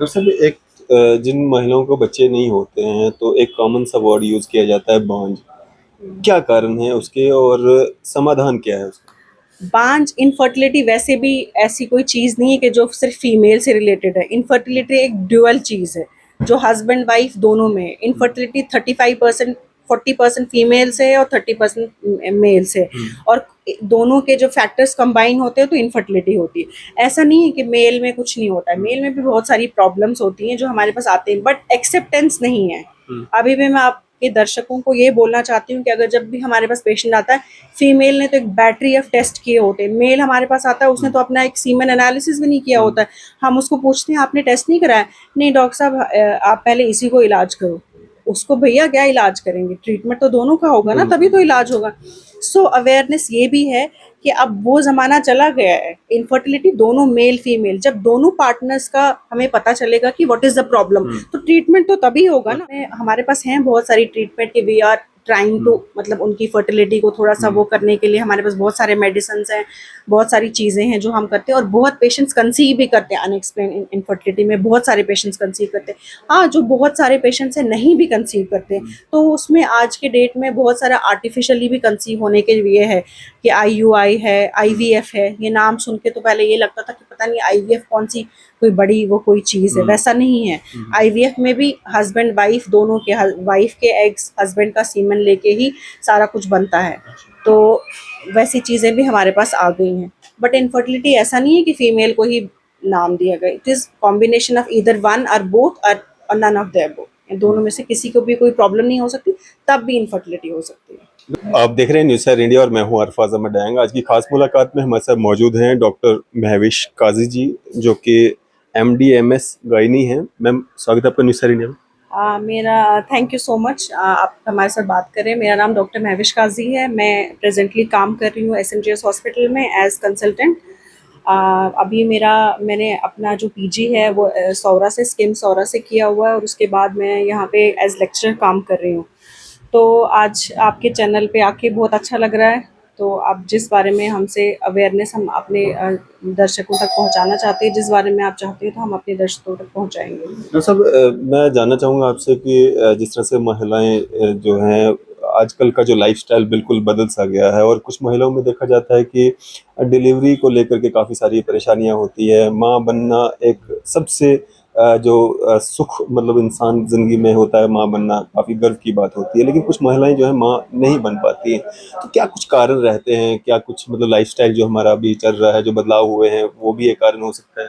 Doctor साहब एक जिन महिलाओं को बच्चे नहीं होते हैं तो एक कॉमन सा वर्ड यूज किया जाता है बांझ। क्या कारण है उसके और समाधान क्या है उसका? बांझ इनफर्टिलिटी वैसे भी ऐसी कोई चीज़ नहीं है कि जो सिर्फ फीमेल से रिलेटेड है। इनफर्टिलिटी एक ड्यूअल चीज़ है जो हस्बैंड वाइफ दोनों में है। इनफर्टिलिटी 35% 40% फीमेल से है और 30% मेल से है। और दोनों के जो फैक्टर्स कंबाइन होते हैं तो इनफर्टिलिटी होती है। ऐसा नहीं है कि मेल में कुछ नहीं होता है, मेल में भी बहुत सारी प्रॉब्लम्स होती हैं जो हमारे पास आते हैं, बट एक्सेप्टेंस नहीं है। अभी भी मैं आपके दर्शकों को ये बोलना चाहती हूँ कि अगर जब भी हमारे पास पेशेंट आता है, फीमेल ने तो एक बैटरी ऑफ टेस्ट किए होते हैं, मेल हमारे पास आता है उसने तो अपना एक सीमन एनालिसिस भी नहीं किया होता है। हम उसको पूछते हैं आपने टेस्ट नहीं कराया? नहीं डॉक्टर साहब, आप पहले इसी को इलाज करो। उसको भैया क्या इलाज करेंगे? ट्रीटमेंट तो दोनों का होगा ना, तभी तो इलाज होगा। सो अवेयरनेस ये भी है कि अब वो ज़माना चला गया है। इनफर्टिलिटी दोनों मेल फीमेल, जब दोनों पार्टनर्स का हमें पता चलेगा कि व्हाट इज़ द प्रॉब्लम, तो ट्रीटमेंट तो तभी होगा ना। हमारे पास हैं बहुत सारी ट्रीटमेंट कि वी आर ट्राइंग टू, मतलब उनकी फर्टिलिटी को थोड़ा सा वो करने के लिए हमारे पास बहुत सारे मेडिसिन हैं, बहुत सारी चीज़ें हैं जो हम करते हैं। और बहुत पेशेंट्स कंसीव भी करते हैं अनएक्सप्लेन इनफर्टिलिटी में, बहुत सारे पेशेंट्स कंसीव करते हैं। हाँ, जो बहुत सारे पेशेंट्स हैं नहीं भी कंसीव करते, तो उसमें आज के डेट में बहुत सारा आर्टिफिशियली भी कंसीव होने के लिए है कि आईयूआई है, आईवीएफ है। ये नाम सुन के तो पहले ये लगता था कि पता नहीं आईवीएफ कौन सी कोई बड़ी वो कोई चीज़ है, वैसा नहीं है। आईवीएफ में भी हस्बैंड वाइफ दोनों के, वाइफ के एग्स हस्बैंड का सीमन लेके ही सारा कुछ बनता है। तो वैसी चीज़ें भी हमारे पास आ गई हैं। बट इनफर्टिलिटी ऐसा नहीं है कि फीमेल को ही नाम दिया गया, it is combination of either one और बोथ और नन ऑफ द अबव। दोनों में से किसी को भी कोई प्रॉब्लम नहीं हो सकती, तब भी इनफर्टिलिटी हो सकती है। आप देख रहे हैं न्यूज़ सर इंडिया और मैं हूं अरफाज अहमद डायंग। आज की खास मुलाकात में हमारे साथ मौजूद हैं डॉक्टर महविश काजी जी, जो कि एमडी एमएस गायनी हैं। मैम, स्वागत है आपका न्यूज़ सर इंडिया में। मेरा थैंक यू सो मच, आप हमारे साथ बात करें। मेरा नाम डॉक्टर महविश काजी है। मैं प्रेजेंटली काम कर रही हूँ एसएमजीएस हॉस्पिटल में एज कंसल्टेंट। अभी मैंने अपना जो पीजी है वो सौरा से, स्किम सौरा से किया हुआ है, और उसके बाद मैं यहाँ पे एज लेक्चरर काम कर रही हूँ। तो आज आपके चैनल पे आके बहुत अच्छा लग रहा है। तो आप जिस बारे में हमसे अवेयरनेस हम अपने दर्शकों तक पहुंचाना चाहते हैं, जिस बारे में आप चाहते हैं, तो हम अपने दर्शकों तक पहुंचाएंगे। डॉक्टर साहब, मैं जानना चाहूँगा आपसे कि जिस तरह से महिलाएं जो हैं, आजकल का जो लाइफस्टाइल बिल्कुल बदल सा गया है और कुछ महिलाओं में देखा जाता है कि डिलीवरी को लेकर के काफ़ी सारी परेशानियां होती है। माँ बनना एक सबसे जो सुख मतलब इंसान ज़िंदगी में होता है, माँ बनना काफ़ी गर्व की बात होती है, लेकिन कुछ महिलाएं जो है माँ नहीं बन पाती हैं। तो क्या कुछ कारण रहते हैं? क्या कुछ मतलब लाइफस्टाइल जो हमारा अभी चल रहा है, जो बदलाव हुए हैं, वो भी एक कारण हो सकता है?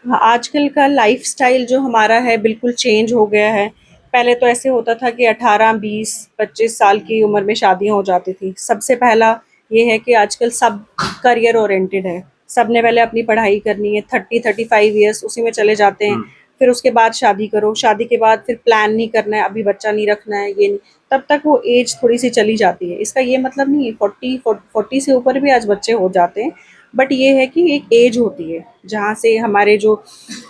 हाँ, आजकल का लाइफ़स्टाइल जो हमारा है बिल्कुल चेंज हो गया है। पहले तो ऐसे होता था कि 18, 20, 25 साल की उम्र में शादियाँ हो जाती थी। सबसे पहला ये है कि आजकल सब करियर ओरिएंटेड है। सबने पहले अपनी पढ़ाई करनी है, 30-35 इयर्स उसी में चले जाते हैं। फिर उसके बाद शादी करो, शादी के बाद फिर प्लान नहीं करना है, अभी बच्चा नहीं रखना है, ये नहीं। तब तक वो एज थोड़ी-सी चली जाती है। इसका ये मतलब नहीं है 40 से ऊपर भी आज बच्चे हो जाते हैं। बट ये है कि एक एज होती है जहाँ से हमारे जो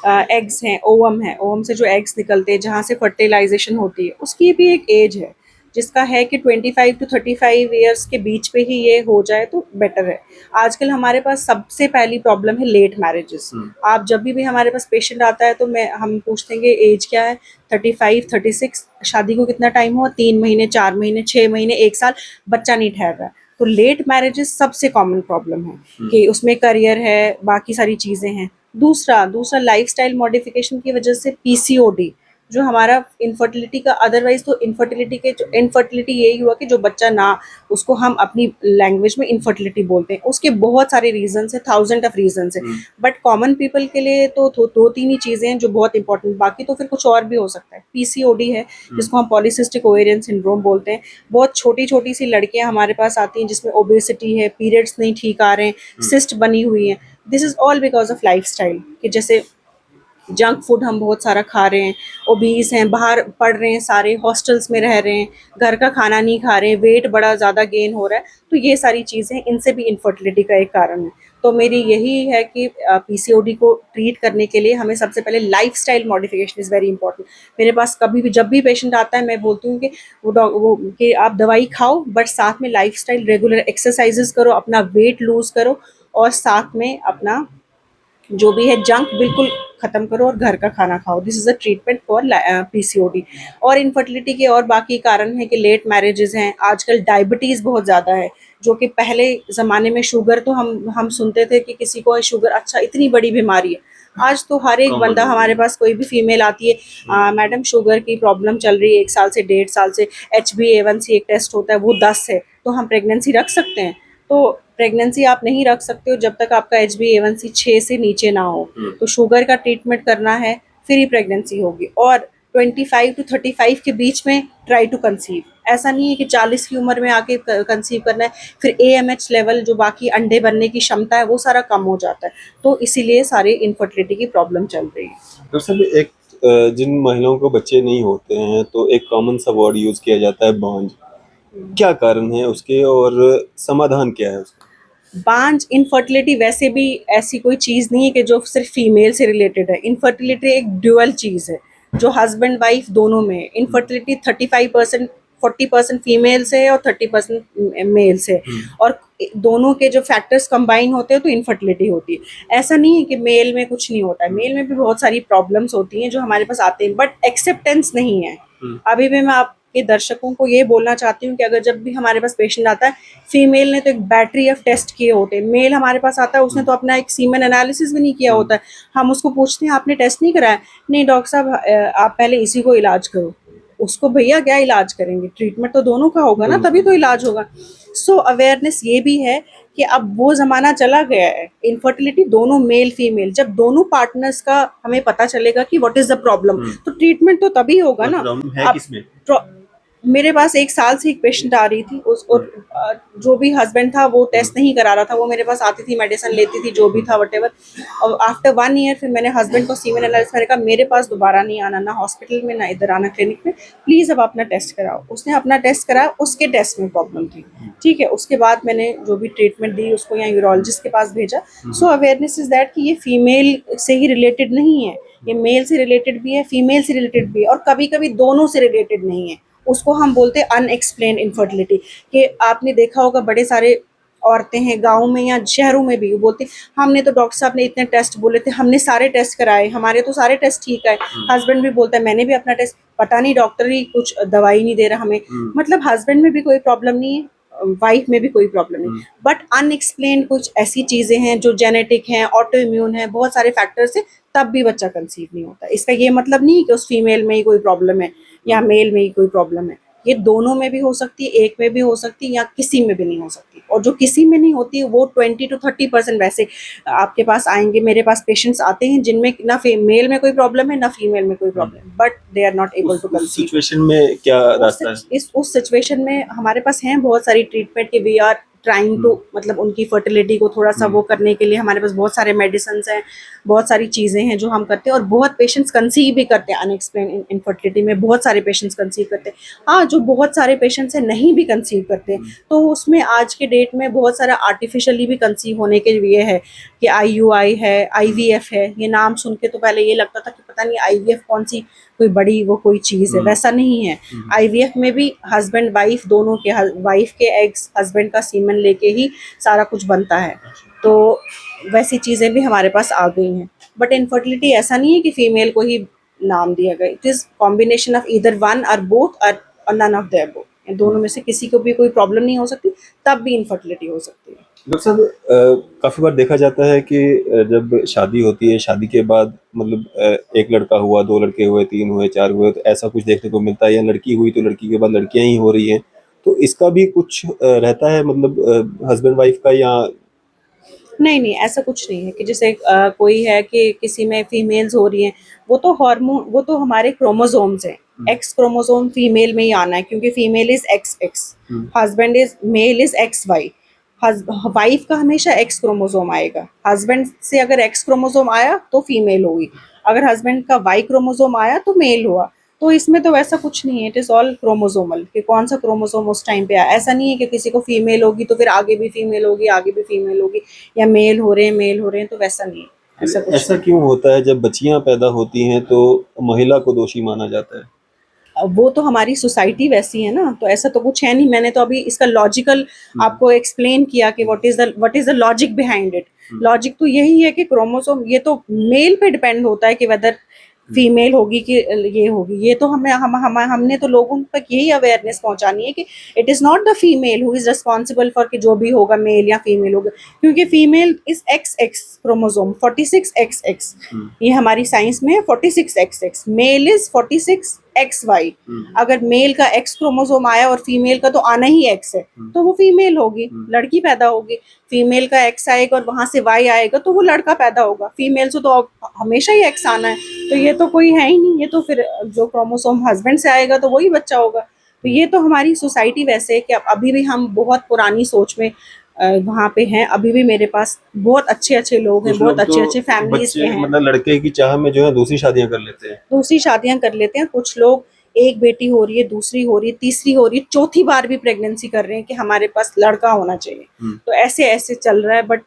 एग्स हैं, ओवम है, ओवम से जो एग्स निकलते हैं, जहाँ से फर्टिलाइजेशन होती है, उसकी भी एक एज है जिसका है कि 25 टू 35 ईयर्स के बीच पे ही ये हो जाए तो बेटर है। आजकल हमारे पास सबसे पहली प्रॉब्लम है लेट मैरिजेस। आप जब भी हमारे पास पेशेंट आता है तो मैं हम पूछते हैं कि एज क्या है? 35, 36, शादी को कितना टाइम हुआ? 3 महीने, 4 महीने, 6 महीने, 1 साल, बच्चा नहीं ठहर रहा है। तो लेट मैरिजेस सबसे कॉमन प्रॉब्लम है कि उसमें करियर है, बाकी सारी चीज़ें हैं। दूसरा दूसरा लाइफस्टाइल मॉडिफिकेशन की वजह से पीसीओडी, जो हमारा इनफर्टिलिटी का, अदरवाइज तो इनफर्टिलिटी के जो इनफर्टिलिटी यही हुआ कि जो बच्चा ना, उसको हम अपनी लैंग्वेज में इनफर्टिलिटी बोलते हैं। उसके बहुत सारे रीजंस हैं, थाउजेंड ऑफ रीजंस हैं। बट कॉमन पीपल के लिए तो दो तीन ही चीज़ें हैं जो बहुत इंपॉर्टेंट, बाकी तो फिर कुछ और भी हो सकता है। पीसीओडी है जिसको हम पॉलीसिस्टिक ओवेरियन सिंड्रोम बोलते हैं। बहुत छोटी छोटी सी लड़कियां हमारे पास आती हैं जिसमें ओबेसिटी है, पीरियड्स नहीं ठीक आ रहे हैं, सिस्ट बनी हुई है। This is all because of life style, कि जैसे जंक फूड हम बहुत सारा खा रहे हैं, ओबीज हैं, बाहर पढ़ रहे हैं, सारे हॉस्टल्स में रह रहे हैं, घर का खाना नहीं खा रहे हैं, वेट बड़ा ज़्यादा गेन हो रहा है। तो ये सारी चीज़ें, इनसे भी इनफर्टिलिटी का एक कारण है। तो मेरी यही है कि पीसीओडी को ट्रीट करने के लिए हमें सबसे पहले lifestyle modification is very important. मेरे पास कभी भी जब भी पेशेंट आता है मैं बोलती हूँ कि वो कि आप दवाई खाओ बट साथ में लाइफस्टाइल, रेगुलर एक्सरसाइजेस करो, अपना वेट लूज़ करो, और साथ में अपना जो भी है जंक बिल्कुल खत्म करो और घर का खाना खाओ। This is a treatment for PCOD. और इनफर्टिलिटी के और बाकी कारण है कि लेट मैरिजेस हैं, आजकल डायबिटीज़ बहुत ज़्यादा है, जो कि पहले ज़माने में शुगर तो हम सुनते थे कि किसी को है शुगर, अच्छा इतनी बड़ी बीमारी है। आज तो हर एक बंदा, हमारे पास कोई भी फीमेल आती है, मैडम शुगर की प्रॉब्लम चल रही है 1 साल से 1.5 साल से, HbA1c एक टेस्ट होता है वो 10 है, तो हम प्रेगनेंसी रख सकते हैं? तो प्रेगनेंसी आप नहीं रख सकते हो जब तक आपका HbA1c 6 से नीचे ना हो। तो शुगर का ट्रीटमेंट करना है, फिर ही प्रेगनेंसी होगी। और 25 to 35 के बीच में ट्राई टू कंसीव। ऐसा नहीं है कि 40 की उम्र में आके कंसीव करना है, फिर AMH लेवल जो बाकी अंडे बनने की क्षमता है वो सारा कम हो जाता है। तो इसीलिए सारी इनफर्टिलिटी की प्रॉब्लम चल रही है। डॉक्टर साहब, एक जिन महिलाओं को बच्चे नहीं होते हैं तो एक कॉमन सा वर्ड यूज किया जाता है बांझ। क्या कारण है उसके और समाधान क्या है उसका? बांझ इनफर्टिलिटी वैसे भी ऐसी कोई चीज़ नहीं है कि जो सिर्फ फीमेल से रिलेटेड है। इनफर्टिलिटी एक ड्यूअल चीज़ है जो हस्बैंड वाइफ दोनों में है। इनफर्टिलिटी 35%, 40% फीमेल से है और 30% मेल से है। और दोनों के जो फैक्टर्स कंबाइन होते हैं तो इनफर्टिलिटी होती है। ऐसा नहीं है कि मेल में कुछ नहीं होता है, मेल में भी बहुत सारी प्रॉब्लम्स होती हैं जो हमारे पास आते हैं, बट एक्सेप्टेंस नहीं है। अभी भी मैं आपके दर्शकों को ये बोलना चाहती हूँ कि अगर जब भी हमारे पास पेशेंट आता है, फीमेल ने तो एक बैटरी ऑफ टेस्ट किए होते हैं, मेल हमारे पास आता है उसने तो अपना एक सीमेन एनालिसिस भी नहीं किया होता है। हम उसको पूछते हैं आपने टेस्ट नहीं कराया? नहीं डॉक्टर साहब, आप पहले इसी को इलाज करो। उसको भैया क्या इलाज करेंगे? ट्रीटमेंट तो दोनों का होगा ना, तभी तो इलाज होगा। सो अवेयरनेस ये भी है कि अब वो ज़माना चला गया है। इनफर्टिलिटी दोनों मेल फीमेल, जब दोनों पार्टनर्स का हमें पता चलेगा कि व्हाट इज़ द प्रॉब्लम, तो ट्रीटमेंट तो तभी होगा और ना। प्रॉब्लम है अब किसमें? मेरे पास 1 साल से एक पेशेंट आ रही थी, उस और जो भी हस्बैंड था वो टेस्ट नहीं करा रहा था, वो मेरे पास आती थी, मेडिसिन लेती थी, जो भी था व्हाटएवर। और आफ्टर 1 ईयर फिर मैंने हस्बैंड को सीमेन एनालिसिस, मैंने कहा मेरे पास दोबारा नहीं आना, ना हॉस्पिटल में ना इधर आना क्लिनिक में, प्लीज़ अब अपना टेस्ट कराओ। उसने अपना टेस्ट कराया, उसके टेस्ट में प्रॉब्लम थी, ठीक है। उसके बाद मैंने जो भी ट्रीटमेंट दी उसको यहाँ यूरोलॉजिस्ट के पास भेजा। सो अवेयरनेस इज़ दैट कि ये फीमेल से ही रिलेटेड नहीं है, ये मेल से रिलेटेड भी है, फीमेल से रिलेटेड भी है, और कभी कभी दोनों से रिलेटेड नहीं है। उसको हम बोलते हैं अनएक्सप्लेन इनफर्टिलिटी। कि आपने देखा होगा बड़े सारे औरतें हैं गाँव में या शहरों में भी, वो बोलती हमने तो डॉक्टर साहब ने इतने टेस्ट बोले थे, हमने सारे टेस्ट कराए, हमारे तो सारे टेस्ट ठीक है। हस्बैंड भी बोलता है मैंने भी अपना टेस्ट, पता नहीं डॉक्टर ही कुछ दवाई नहीं दे रहा हमें। मतलब हस्बैंड में भी कोई प्रॉब्लम नहीं है, वाइफ में भी कोई प्रॉब्लम नहीं, बट अनएक्सप्लेन कुछ ऐसी चीज़ें हैं जो जेनेटिक हैं, ऑटो इम्यून है, बहुत सारे फैक्टर्स हैं, तब भी बच्चा कंसीव नहीं होता। इसका ये मतलब नहीं कि उस फीमेल में ही कोई प्रॉब्लम है या मेल में ही कोई प्रॉब्लम है। ये दोनों में भी हो सकती है, एक में भी हो सकती है, या किसी में भी नहीं हो सकती। और जो किसी में नहीं होती वो 20 to 30% वैसे आपके पास आएंगे। मेरे पास पेशेंट्स आते हैं जिनमें ना मेल में कोई प्रॉब्लम है ना फीमेल में कोई problem, but they are not able to उस कंसीव। सिचुएशन में क्या रास्ता है? उस सिचुएशन में हमारे पास हैं बहुत सारी ट्रीटमेंट के, वी आर ट्राइंग टू, मतलब उनकी फर्टिलिटी को थोड़ा सा वो करने के लिए हमारे पास बहुत सारे मेडिसिन हैं, बहुत सारी चीज़ें हैं जो हम करते हैं। और बहुत पेशेंट्स कंसीव भी करते हैं, अनएक्सप्लेन इनफर्टिलिटी में बहुत सारे पेशेंट्स कंसीव करते हैं। हाँ, जो बहुत सारे पेशेंट्स हैं नहीं भी कंसीव करते, तो उसमें आज के डेट में बहुत सारा आर्टिफिशियली भी कंसीव होने के लिए है कि IUI है, IVF है। ये नाम सुन के तो पहले ये लगता था कि पता नहीं IVF कौन सी कोई बड़ी वो कोई चीज़ है, वैसा नहीं है। IVF में भी हस्बैंड वाइफ दोनों के, वाइफ के एग्स हस्बैंड का सीमन लेके ही सारा कुछ बनता है। तो वैसी चीज़ें भी हमारे पास आ गई हैं। बट इनफर्टिलिटी ऐसा नहीं है कि फीमेल को ही नाम दिया गया, it is combination of either one और बोथ और नन ऑफ द अबव। इन दोनों में से किसी को भी कोई प्रॉब्लम नहीं हो सकती, तब भी इनफर्टिलिटी हो सकती है। डॉक्टर साहब, काफ़ी बार देखा जाता है कि जब शादी होती है, शादी के बाद मतलब एक लड़का हुआ, 2 लड़के हुए, 3 हुए, 4 हुए, तो ऐसा कुछ देखने को मिलता है, या लड़की हुई तो लड़की के बाद लड़कियां ही हो रही हैं। तो इसका भी कुछ रहता है, मतलब हस्बैंड वाइफ का, या नहीं नहीं, ऐसा कुछ नहीं है कि जैसे कोई है कि किसी में फीमेल्स हो रही हैं, वो तो हार्मोन, वो तो हमारे क्रोमोसोम्स हैं। एक्स क्रोमोसोम फीमेल में ही आना है क्योंकि female is XX, husband is male is XY। Wife का हमेशा एक्स क्रोमोसोम आएगा। हस्बैंड से अगर एक्स क्रोमोसोम आया तो फीमेल होगी, अगर हस्बैंड का वाई क्रोमोसोम आया तो मेल हुआ। तो इसमें तो वैसा कुछ नहीं है, इट इज़ ऑल क्रोमोसोमल कि कौन सा क्रोमोसोम उस टाइम पे आया। ऐसा नहीं है कि किसी को फीमेल होगी तो फिर आगे भी फीमेल होगी, आगे भी फीमेल होगी, या मेल हो रहे हैं मेल हो रहे हैं, तो वैसा नहीं है, ऐसा कुछ ऐसा नहीं। क्यों होता है जब बच्चियां पैदा होती हैं तो महिला को दोषी माना जाता है? अब वो तो हमारी सोसाइटी वैसी है ना, तो ऐसा तो कुछ है नहीं। मैंने तो अभी इसका लॉजिकल आपको एक्सप्लेन किया कि what is the logic behind it. Logic तो यही है कि क्रोमोसोम, ये तो मेल पे डिपेंड होता है कि वेदर फीमेल होगी कि ये होगी। ये तो हमने तो लोगों तक यही अवेयरनेस पहुंचानी है कि it is not the female who is responsible for कि जो भी होगा मेल या फीमेल होगा, क्योंकि female is XX chromosome 46XX। ये हमारी साइंस में है 46XX, मेल इज 46XY। अगर मेल का X क्रोमोसोम आया और फीमेल का तो आना ही X है, तो वो फीमेल होगी, लड़की पैदा होगी। फीमेल का X आएगा और वहां से Y आएगा तो वो लड़का पैदा होगा। फीमेल से तो हमेशा ही X आना है, तो ये तो कोई है ही नहीं। ये तो फिर जो क्रोमोसोम हस्बैंड से आएगा तो वही बच्चा होगा। तो ये तो हमारी सोसाइटी वैसे है कि अब अभी भी हम बहुत पुरानी सोच में वहाँ पे हैं। अभी भी मेरे पास बहुत अच्छे अच्छे लोग हैं, कुछ बहुत लोग अच्छे अच्छे तो फैमिलीज के बच्चे हैं, मतलब लड़के की चाह में जो है दूसरी शादियां कर लेते हैं। दूसरी शादियां कर लेते हैं। कुछ लोग एक बेटी हो रही है, दूसरी हो रही है, तीसरी हो रही है, चौथी बार भी प्रेगनेंसी कर रहे हैं कि हमारे पास लड़का होना चाहिए। तो ऐसे ऐसे चल रहा है, बट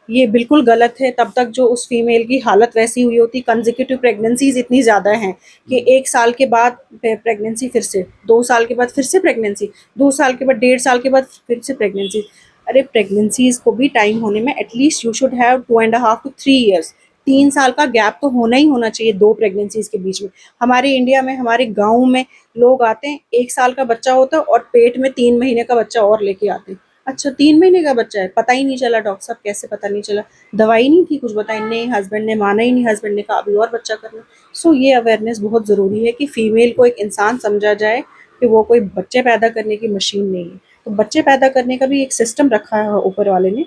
ये बिल्कुल गलत है। तब तक जो उस फीमेल की हालत वैसी हुई होती, कंसेक्यूटिव प्रेगनेंसीज इतनी ज़्यादा हैं कि 1 साल के बाद प्रेगनेंसी, फिर से 2 साल के बाद फिर से प्रेगनेंसी, 2 साल के बाद, 1.5 साल के बाद फिर से प्रेगनेंसी। अरे प्रेगनेंसीज को भी टाइम होने में at least you should have 2.5 to 3 years। 3 साल का गैप तो होना ही होना चाहिए दो प्रेगनेंसीज के बीच में। हमारे इंडिया में, हमारे गाँव में लोग आते हैं, 1 साल का बच्चा होता है और पेट में 3 महीने का बच्चा और लेके आते हैं। अच्छा 3 महीने का बच्चा है, पता ही नहीं चला। डॉक्टर साहब कैसे पता नहीं चला? दवाई नहीं थी, कुछ बताई नहीं, हस्बैंड ने माना ही नहीं, हस्बैंड ने कहा अभी और बच्चा करना। सो ये अवेयरनेस बहुत ज़रूरी है कि फीमेल को एक इंसान समझा जाए, कि वो कोई बच्चे पैदा करने की मशीन नहीं है। तो बच्चे पैदा करने का भी एक सिस्टम रखा है ऊपर वाले ने,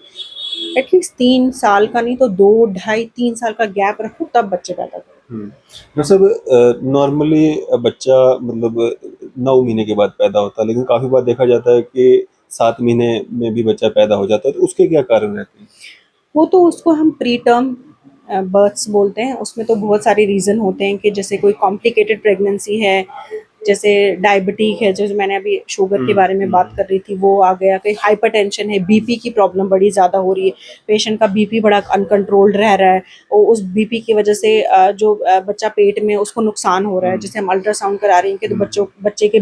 एटलीस्ट 3 साल का नहीं तो 2, ढाई, 3 साल का गैप रखो, तब बच्चे पैदा करो। मतलब नॉर्मली बच्चा मतलब 9 महीने के बाद पैदा होता है, लेकिन काफी बार देखा जाता है कि 7 महीने में भी बच्चा पैदा हो जाता है, तो उसके क्या कारण रहते हैं? वो तो उसको हम प्री टर्म बर्थ्स बोलते हैं। उसमें तो बहुत सारे रीज़न होते हैं कि जैसे कोई कॉम्प्लिकेटेड प्रेगनेंसी है, जैसे डायबिटिक है, जो मैंने अभी शुगर के बारे में बात कर रही थी वो आ गया, कहीं हाइपरटेंशन है, बीपी की प्रॉब्लम बड़ी ज़्यादा हो रही है, पेशेंट का बीपी बड़ा अनकंट्रोल्ड रह रहा है और उस बीपी की वजह से जो बच्चा पेट में उसको नुकसान हो रहा है। जैसे हम अल्ट्रासाउंड करा रहे हैं कि तो बच्चे के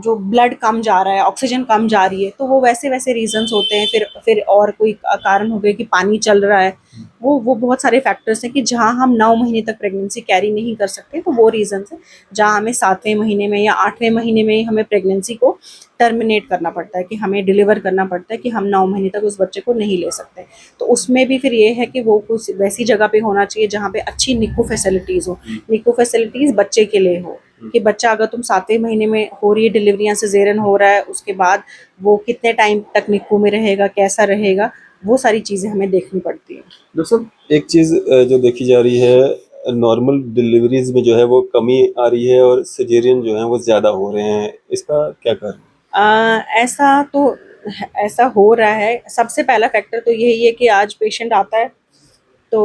जो ब्लड कम जा रहा है, ऑक्सीजन कम जा रही है, तो वो वैसे वैसे रीजंस होते हैं। फिर और कोई कारण हो गया कि पानी चल रहा है, वो बहुत सारे फैक्टर्स हैं कि जहाँ हम 9 महीने तक प्रेगनेंसी कैरी नहीं कर सकते, तो वो रीजंस है जहाँ हमें 7वें महीने में या 8वें महीने में हमें प्रेगनेंसी को टर्मिनेट करना पड़ता है, कि हमें डिलीवर करना पड़ता है, कि हम 9 महीने तक उस बच्चे को नहीं ले सकते। तो उसमें भी फिर ये है कि वो कुछ वैसी जगह पे होना चाहिए जहाँ पे अच्छी निक्कू फैसिलिटीज़ हो। निक्कू फैसिलिटीज़ बच्चे के लिए हो, कि बच्चा अगर तुम 7वें महीने में हो रही है डिलीवरी या सिजेरियन हो रहा है, उसके बाद वो कितने टाइम तक निक्कू में रहेगा, कैसा रहेगा, वो सारी चीज़ें हमें देखनी पड़ती हैं। डॉक्टर साहब एक चीज जो देखी जा रही है, नॉर्मल डिलीवरीज में जो है वो कमी आ रही है और सिजेरियन जो है वो ज्यादा हो रहे हैं, इसका क्या कारण? ऐसा हो रहा है। सबसे पहला फैक्टर तो यही है कि आज पेशेंट आता है तो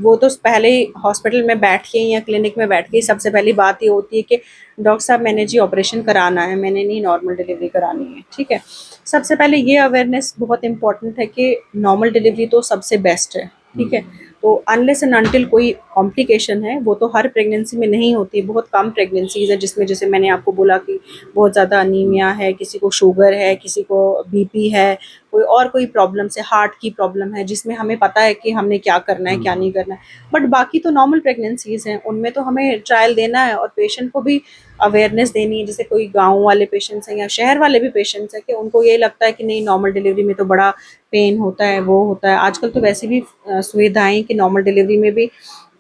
वो तो पहले ही हॉस्पिटल में बैठ के या क्लिनिक में बैठ के सबसे पहली बात ये होती है कि डॉक्टर साहब मैंने जी ऑपरेशन कराना है, मैंने नहीं नॉर्मल डिलीवरी करानी है। ठीक है, सबसे पहले ये अवेयरनेस बहुत इंपॉर्टेंट है कि नॉर्मल डिलीवरी तो सबसे बेस्ट है। ठीक है, तो अनलेस एंड अनटिल कोई कॉम्प्लिकेशन है, वो तो हर प्रेगनेंसी में नहीं होती, बहुत कम प्रेगनेंसीज है जिसमें, जैसे मैंने आपको बोला कि बहुत ज़्यादा अनीमिया है, किसी को शुगर है, किसी को बीपी है, कोई और कोई प्रॉब्लम से, हार्ट की प्रॉब्लम है, जिसमें हमें पता है कि हमने क्या करना है क्या नहीं करना है। बट बाकी तो नॉर्मल प्रेगनेंसीज हैं, उनमें तो हमें ट्रायल देना है और पेशेंट को भी अवेयरनेस देनी है। जैसे कोई गांव वाले पेशेंट्स हैं या शहर वाले भी पेशेंट्स हैं कि उनको ये लगता है कि नहीं नॉर्मल डिलीवरी में तो बड़ा पेन होता है, वो होता है। आजकल तो वैसे भी सुविधाएं कि नॉर्मल डिलीवरी में भी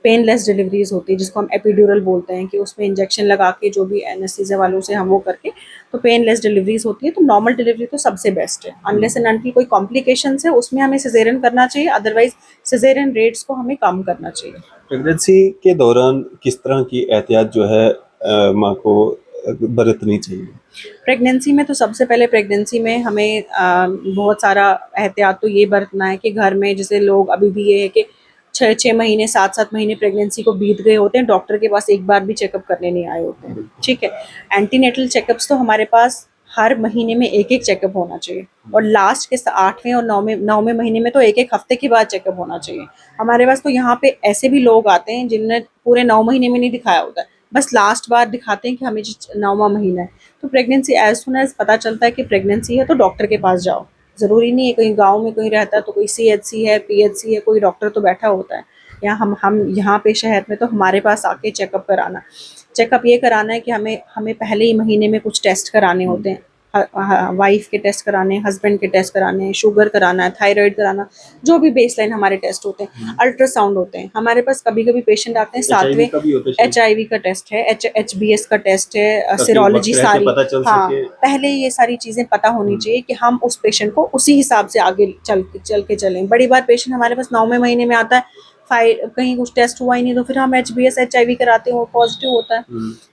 पेनलेस डिलीवरीज होती है, जिसको हम एपिड्यूरल बोलते हैं, कि उसमें इंजेक्शन लगा के जो भी एनेस्थीसिया वालों से हम वो करके तो पेनलेस डिलीवरीज होती है। तो नॉर्मल डिलीवरी तो सबसे बेस्ट है। अनलेस एंड अनटिल कोई कॉम्प्लिकेशंस है उसमें हमें सिजेरियन करना चाहिए, अदरवाइज सिजेरियन रेट्स को हमें कम करना चाहिए। प्रेगनेंसी के दौरान किस तरह की एहतियात जो है माँ को बरतनी चाहिए? प्रेगनेंसी में तो सबसे पहले प्रेगनेंसी में हमें बहुत सारा एहतियात तो ये बरतना है कि घर में, जैसे लोग अभी भी ये है कि 6-6 महीने 7-7 महीने प्रेगनेंसी को बीत गए होते हैं, डॉक्टर के पास एक बार भी चेकअप करने नहीं आए होते हैं। ठीक है, एंटीनेटल चेकअप्स तो हमारे पास हर महीने में एक एक चेकअप होना चाहिए, और लास्ट के 8वें और 9वें महीने में तो एक एक हफ्ते के बाद चेकअप होना चाहिए। हमारे पास तो यहाँ पे ऐसे भी लोग आते हैं जिनने पूरे 9 महीने में नहीं दिखाया होता है, बस लास्ट बार दिखाते हैं कि हमें 9वां महीना है। तो प्रेगनेंसी एज सुन एज पता चलता है कि प्रेगनेंसी है तो डॉक्टर के पास जाओ। ज़रूरी नहीं है कहीं गाँव में कोई रहता है तो कोई सीएचसी है, पीएचसी है, कोई डॉक्टर तो बैठा होता है। या हम यहाँ पे शहर में तो हमारे पास आके चेकअप कराना। चेकअप ये कराना है कि हमें हमें पहले ही महीने में कुछ टेस्ट कराने होते हैं। वाइफ के टेस्ट कराने हैं, हस्बैंड के टेस्ट कराने हैं, शुगर कराना है, थायराइड कराना, जो भी बेसलाइन हमारे टेस्ट होते हैं, अल्ट्रासाउंड होते हैं। हमारे पास कभी-कभी पेशेंट आते हैं एचआईवी सातवें, का भी होता है शायद, एचआईवी का टेस्ट है, एचबीएस का टेस्ट है, ताकि सीरोलॉजी वक्त रहते सारी। पता चल हाँ, सके। पहले ये सारी चीज़ें पता होनी चाहिए कि हम उस पेशेंट को उसी हिसाब से आगे चल के चलें। बड़ी बार पेशेंट हमारे पास 9वें महीने में आता है, कहीं कुछ टेस्ट हुआ ही नहीं, तो फिर हम एचबीएस एचआईवी कराते हैं, वो पॉजिटिव होता है।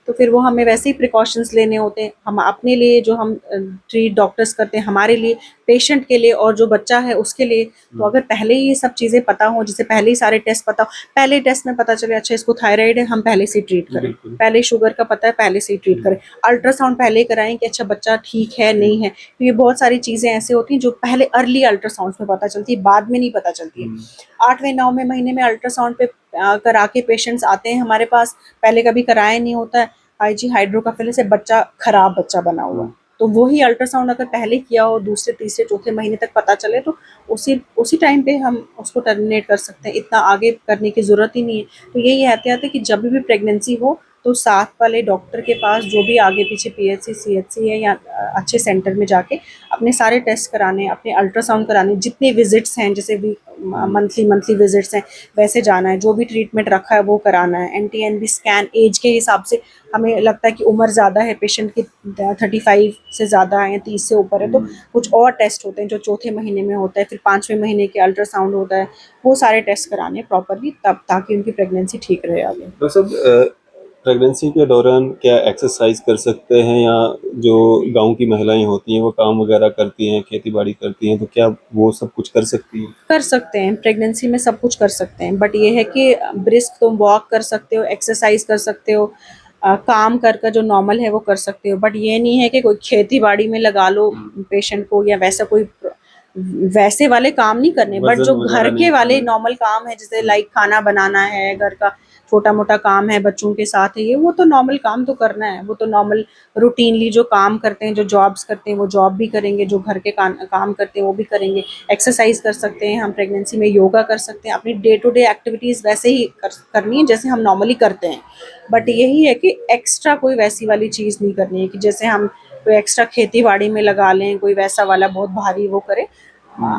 तो फिर वो हमें वैसे ही प्रिकॉशंस लेने होते हैं। हम अपने लिए जो हम ट्रीट डॉक्टर्स करते हैं, हमारे लिए, पेशेंट के लिए और जो बच्चा है उसके लिए। तो अगर पहले ही ये सब चीज़ें पता हो, जैसे पहले ही सारे टेस्ट पता हो, पहले टेस्ट में पता चले अच्छा इसको थायराइड है, हम पहले से ट्रीट करें। बिल्कुल। पहले शुगर का पता है, पहले से ट्रीट करें। अल्ट्रासाउंड पहले कराएं कि अच्छा बच्चा ठीक है नहीं है। तो ये बहुत सारी चीज़ें ऐसे होती हैं जो पहले अर्ली अल्ट्रासाउंड में पता चलती है, बाद में नहीं पता चलती है। 8वें 9वें महीने में अल्ट्रासाउंड पे करा के पेशेंट्स आते हैं हमारे पास, पहले कभी कराया नहीं होता है। आईजी हाइड्रोकफेलिस से बच्चा खराब बच्चा बना हुआ है। तो वही अल्ट्रासाउंड अगर पहले किया हो, दूसरे तीसरे चौथे महीने तक पता चले, तो उसी उसी टाइम पे हम उसको टर्मिनेट कर सकते हैं। इतना आगे करने की ज़रूरत ही नहीं है। तो यही एहतियात है कि जब भी प्रेगनेंसी हो तो साथ वाले डॉक्टर के पास, जो भी आगे पीछे पीएचसी सीएचसी है या अच्छे सेंटर में जाके अपने सारे टेस्ट कराने, अपने अल्ट्रासाउंड कराने, जितने विजिट्स हैं, जैसे भी मंथली विजिट्स हैं वैसे जाना है, जो भी ट्रीटमेंट रखा है वो कराना है। एनटी-एनबी स्कैन एज के हिसाब से, हमें लगता है कि उम्र ज़्यादा है पेशेंट की, 35 से ज़्यादा है या 30 से ऊपर है, तो कुछ और टेस्ट होते हैं जो चौथे महीने में होता है, फिर 5वें महीने के अल्ट्रासाउंड होता है। वो सारे टेस्ट कराने प्रॉपरली, तब ताकि उनकी प्रेगनेंसी ठीक रहे आगे। डॉक्टर साहब, प्रेगनेंसी के दौरान क्या एक्सरसाइज कर सकते हैं, या जो गांव की महिलाएं होती हैं वो काम वगैरह करती हैं, खेती बाड़ी करती हैं, तो क्या वो सब कुछ कर सकती हैं? कर सकते हैं, प्रेगनेंसी में सब कुछ कर सकते हैं, बट ये है कि ब्रिस्क तुम वॉक कर सकते हो, एक्सरसाइज कर सकते हो, काम कर जो नॉर्मल है वो कर सकते हो, बट ये नहीं है कि कोई खेती बाड़ी में लगा लो पेशेंट को, या वैसा कोई वैसे वाले काम नहीं करने। बट वजन जो घर वगैरह के नहीं वाले उठाना। नॉर्मल काम है, जैसे लाइक खाना बनाना है, घर का छोटा मोटा काम है, बच्चों के साथ है, ये वो तो नॉर्मल काम तो करना है। वो तो नॉर्मल रूटीनली जो काम करते हैं, जो जॉब्स करते हैं वो जॉब भी करेंगे, जो घर के काम करते हैं वो भी करेंगे। एक्सरसाइज कर सकते हैं हम प्रेगनेंसी में, योगा कर सकते हैं, अपनी डे टू डे एक्टिविटीज़ वैसे ही करनी है जैसे हम नॉर्मली करते हैं। बट यही है कि एक्स्ट्रा कोई वैसी वाली चीज़ नहीं करनी है कि जैसे हम कोई एक्स्ट्रा खेती बाड़ी में लगा लें, कोई वैसा वाला बहुत भारी वो करें।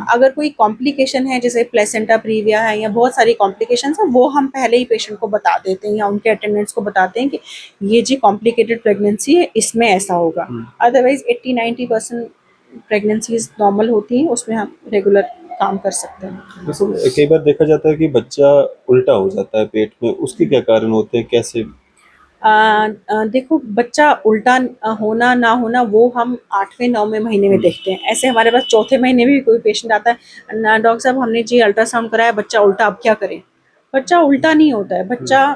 अगर कोई कॉम्प्लिकेशन है, जैसे प्लेसेंटा प्रीविया है या बहुत सारी कॉम्प्लिकेशंस हैं, वो हम पहले ही पेशेंट को बता देते हैं या उनके अटेंडेंट्स को बताते हैं कि ये जी कॉम्प्लिकेटेड प्रेगनेंसी है, इसमें ऐसा होगा। अदरवाइज 80-90% प्रेगनेंसीज नॉर्मल होती हैं, उसमें हम रेगुलर काम कर सकते हैं। वैसे कई बार देखा जाता है कि बच्चा उल्टा हो जाता है पेट में, उसके क्या कारण होते हैं, कैसे? देखो, बच्चा उल्टा होना ना होना वो हम 8वें 9वें महीने में देखते हैं। ऐसे हमारे पास चौथे महीने में भी कोई पेशेंट आता है ना, डॉक्टर साहब हमने जी अल्ट्रासाउंड कराया, बच्चा उल्टा, अब क्या करें? बच्चा उल्टा नहीं होता है। बच्चा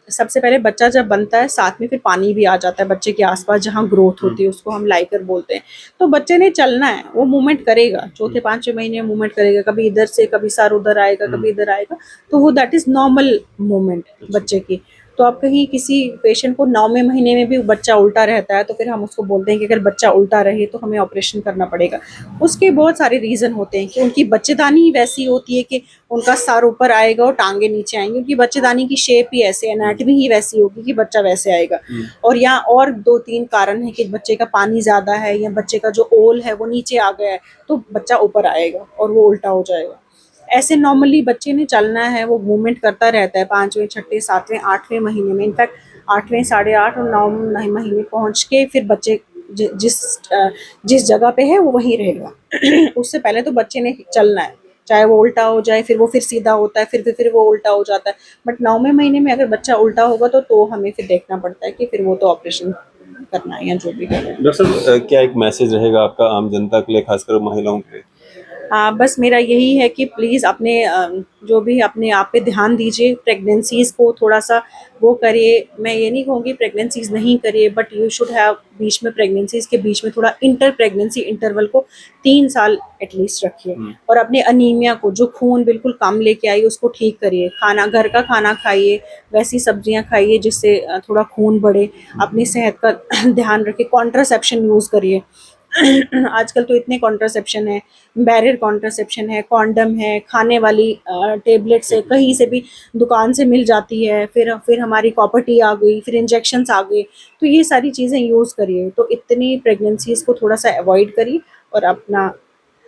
सबसे पहले, बच्चा जब बनता है साथ में फिर पानी भी आ जाता है बच्चे के आसपास, जहाँ ग्रोथ होती है उसको हम लाइकर बोलते हैं। तो बच्चे ने चलना है, वो मूवमेंट करेगा, चौथे 5वें महीने में मूवमेंट करेगा, कभी इधर से, कभी सर उधर आएगा, कभी इधर आएगा, तो वो दैट इज नॉर्मल मूवमेंट बच्चे की। तो आप कहीं किसी पेशेंट को 9वें महीने में भी बच्चा उल्टा रहता है, तो फिर हम उसको बोलते हैं कि अगर बच्चा उल्टा रहे तो हमें ऑपरेशन करना पड़ेगा। उसके बहुत सारे रीज़न होते हैं कि उनकी बच्चेदानी ही वैसी होती है कि उनका सर ऊपर आएगा और टांगे नीचे आएंगी, उनकी बच्चेदानी की शेप ही ऐसे, एनाटमी ही वैसी होगी कि बच्चा वैसे आएगा। और यहाँ और 2-3 कारण है कि बच्चे का पानी ज़्यादा है या बच्चे का जो ओल है वो नीचे आ गया है, तो बच्चा ऊपर आएगा और वो उल्टा हो जाएगा। ऐसे नॉर्मली बच्चे ने चलना है, वो मूवमेंट करता रहता है 5वें 6ठे 7वें 8वें महीने में। इनफैक्ट 8वें 8.5 और 9वें महीने पहुंच के फिर बच्चे जिस जगह पे है वो वहीं रहेगा। उससे पहले तो बच्चे ने चलना है, चाहे वो उल्टा हो जाए, फिर वो फिर सीधा होता है, फिर वो उल्टा हो जाता है। बट 9वें महीने में अगर बच्चा उल्टा होगा तो हमें फिर देखना पड़ता है कि फिर वो तो ऑपरेशन करना है या जो भी करना है। डॉक्टर साहब, क्या एक मैसेज रहेगा आपका आम जनता के लिए, खासकर महिलाओं के लिए? बस मेरा यही है कि प्लीज़ अपने जो भी अपने आप पे ध्यान दीजिए, प्रेगनेंसीज़ को थोड़ा सा वो करिए। मैं ये नहीं कहूँगी प्रेगनेंसीज़ नहीं करिए, बट यू शुड हैव बीच में, प्रेगनेंसीज़ के बीच में थोड़ा इंटर प्रेगनेंसी इंटरवल को 3 साल एटलीस्ट रखिए। और अपने अनीमिया को, जो खून बिल्कुल कम लेके आई, उसको ठीक करिए। खाना, घर का खाना खाइए, वैसी सब्जियां खाइए जिससे थोड़ा खून बढ़े। अपनी सेहत का ध्यान रखिए, कॉन्ट्रासेप्शन यूज़ करिए। आजकल तो इतने कॉन्ट्रासेप्शन है, बैरियर कॉन्ट्रासेप्शन है, कॉन्डम है, खाने वाली टेबलेट्स है, कहीं से भी दुकान से मिल जाती है, फिर हमारी कॉपर्टी आ गई, फिर इंजेक्शंस आ गए। तो ये सारी चीज़ें यूज़ करिए, तो इतनी प्रेगनेंसीज़ को थोड़ा सा अवॉइड करिए और अपना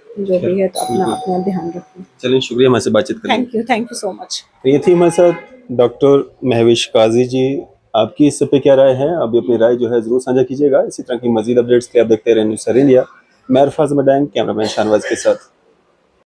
जो भी है तो अपना बिल्कुल। अपना ध्यान रखिए। चलिए, शुक्रिया हमारे से बातचीत करने के लिए। Thank you so much. तो ये थी हमारे साथ डॉक्टर महविश काजी जी। आपकी इस पे क्या राय है? आप भी अपनी राय जो है ज़रूर साझा कीजिएगा। इसी तरह की मज़ीद अपडेट्स के लिए आप देखते रहें न्यूज़ सर इंडिया। मैं अरफाज मडैन, कैमरामैन शाहनवाज के साथ।